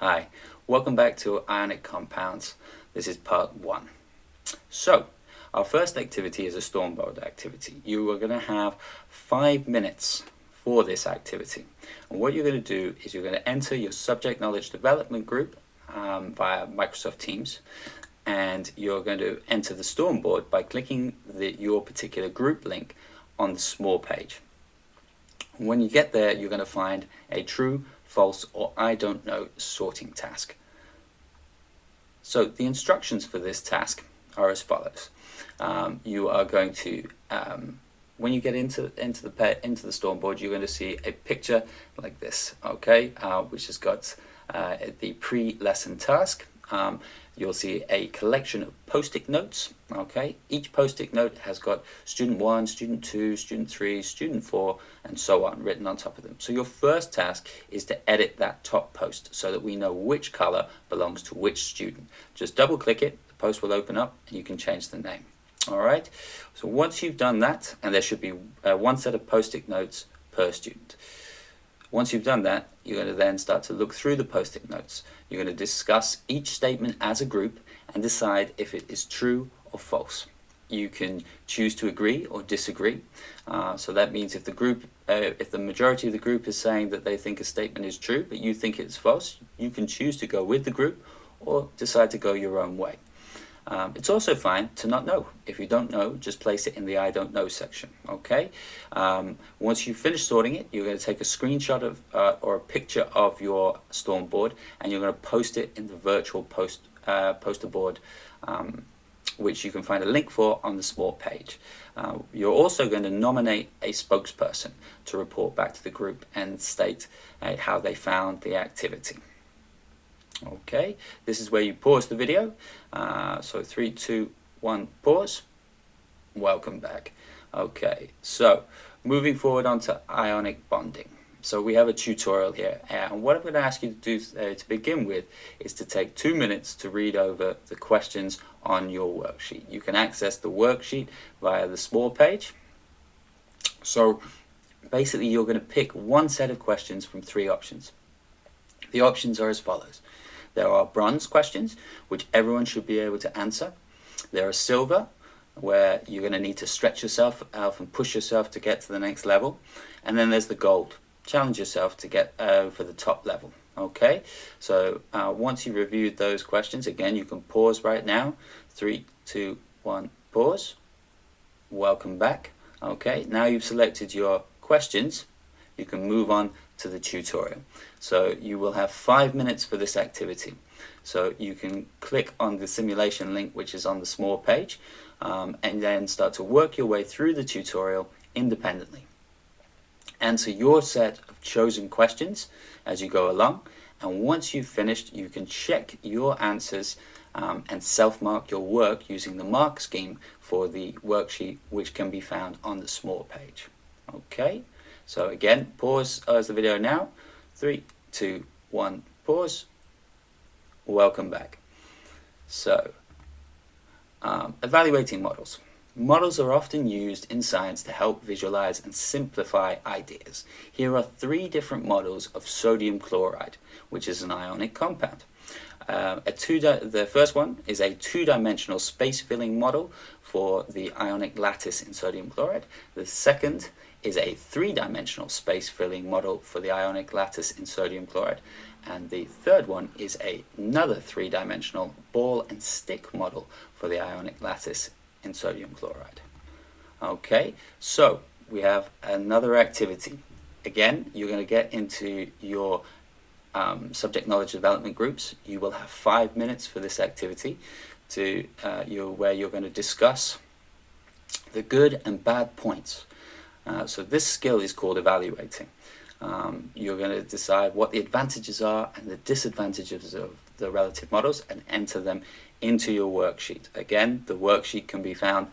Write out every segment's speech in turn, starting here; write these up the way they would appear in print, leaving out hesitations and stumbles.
Hi, welcome back to Ionic Compounds. This is part 1. So, our first activity is a storm board activity. You are going to have 5 minutes for this activity. And what you're going to do is you're going to enter your subject knowledge development group via Microsoft Teams. And you're going to enter the storm board by clicking your particular group link on the small page. When you get there, you're going to find a true, false, or I don't know sorting task. So the instructions for this task are as follows. You are going to, when you get into the storm board, you're going to see a picture like this, okay, which has got the pre-lesson task. You'll see a collection of post-it notes, okay? Each post-it note has got student 1, student 2, student 3, student 4, and so on written on top of them. So your first task is to edit that top post so that we know which color belongs to which student. Just double click it, the post will open up, and you can change the name. All right? So once you've done that, and there should be one set of post-it notes per student. Once you've done that, you're going to then start to look through the post-it notes. You're going to discuss each statement as a group and decide if it is true or false. You can choose to agree or disagree. So that means if the majority of the group is saying that they think a statement is true, but you think it's false, you can choose to go with the group or decide to go your own way. It's also fine to not know. If you don't know, just place it in the I don't know section, okay? Once you finish sorting it, you're going to take a screenshot of or a picture of your storm board, and you're going to post it in the virtual poster board, which you can find a link for on the small page. You're also going to nominate a spokesperson to report back to the group and state how they found the activity. Okay, this is where you pause the video. So 3, 2, 1, pause. Welcome back. Okay, so moving forward onto ionic bonding. So we have a tutorial here, and what I'm going to ask you to do to begin with is to take 2 minutes to read over the questions on your worksheet. You can access the worksheet via the small page. So basically you're going to pick one set of questions from 3 options. The options are as follows. There are bronze questions, which everyone should be able to answer. There are silver, where you're going to need to stretch yourself out and push yourself to get to the next level. And then there's the gold. Challenge yourself to get for the top level. Okay, so once you've reviewed those questions, again, you can pause right now. 3, 2, 1, pause. Welcome back. Okay, now you've selected your questions, you can move on to the tutorial. So you will have 5 minutes for this activity. So you can click on the simulation link, which is on the small page, and then start to work your way through the tutorial independently. Answer your set of chosen questions as you go along, and once you've finished, you can check your answers and self-mark your work using the mark scheme for the worksheet, which can be found on the small page. Okay, so again, pause as the video now. 3, 2, 1, pause. Welcome back. So, evaluating models. Models are often used in science to help visualize and simplify ideas. Here are 3 different models of sodium chloride, which is an ionic compound. The first one is a 2-dimensional space-filling model for the ionic lattice in sodium chloride. The second is a 3-dimensional space-filling model for the ionic lattice in sodium chloride. And the third one is another 3-dimensional ball and stick model for the ionic lattice in sodium chloride. Okay, so we have another activity. Again, you're going to get into your subject knowledge development groups. You will have 5 minutes for this activity where you're going to discuss the good and bad points. So this skill is called evaluating. You're going to decide what the advantages are and the disadvantages of the relative models and enter them into your worksheet. Again, the worksheet can be found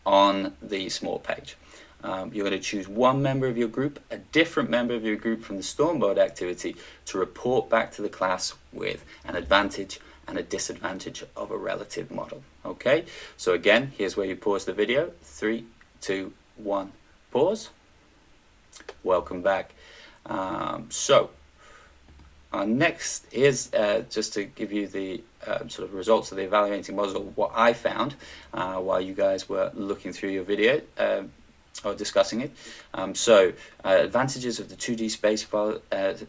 on the small page. You're going to choose one member of your group, a different member of your group from the storm board activity, to report back to the class with an advantage and a disadvantage of a relative model. Okay, so again, here's where you pause the video. 3, 2, 1, pause. Welcome back. So Our next is just to give you the sort of results of the evaluating models, or what I found while you guys were looking through your video or discussing it. Advantages of the 2D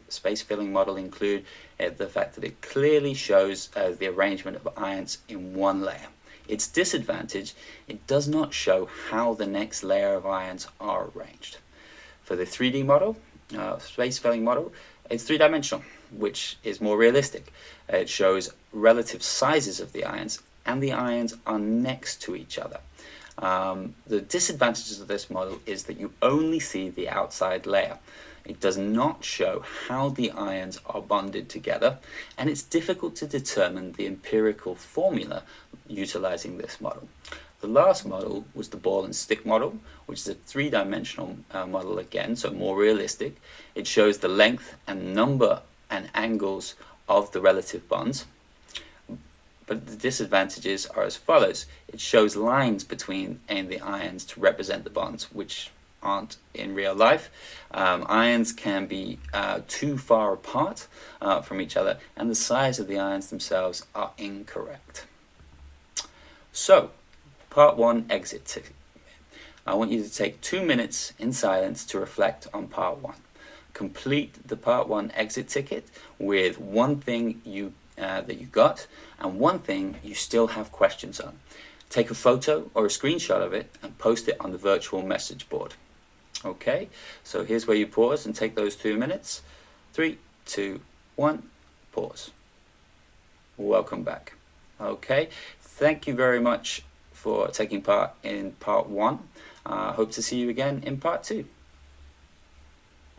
space filling model include the fact that it clearly shows the arrangement of ions in one layer. Its disadvantage, it does not show how the next layer of ions are arranged. For the 3D model, space filling model, it's three-dimensional, which is more realistic. It shows relative sizes of the ions, and the ions are next to each other. The disadvantages of this model is that you only see the outside layer. It does not show how the ions are bonded together, and it's difficult to determine the empirical formula utilizing this model. The last model was the ball and stick model, which is a three-dimensional model again, so more realistic. It shows the length and number and angles of the relative bonds. But the disadvantages are as follows. It shows lines between the ions to represent the bonds, which aren't in real life. Ions can be too far apart from each other, and the size of the ions themselves are incorrect. So, Part 1 exit ticket. I want you to take 2 minutes in silence to reflect on Part 1. Complete the Part 1 exit ticket with one thing that you got and one thing you still have questions on. Take a photo or a screenshot of it and post it on the virtual message board. Okay, so here's where you pause and take those 2 minutes. 3, 2, 1, pause. Welcome back. Okay, thank you very much for taking part in Part 1. Hope to see you again in Part 2.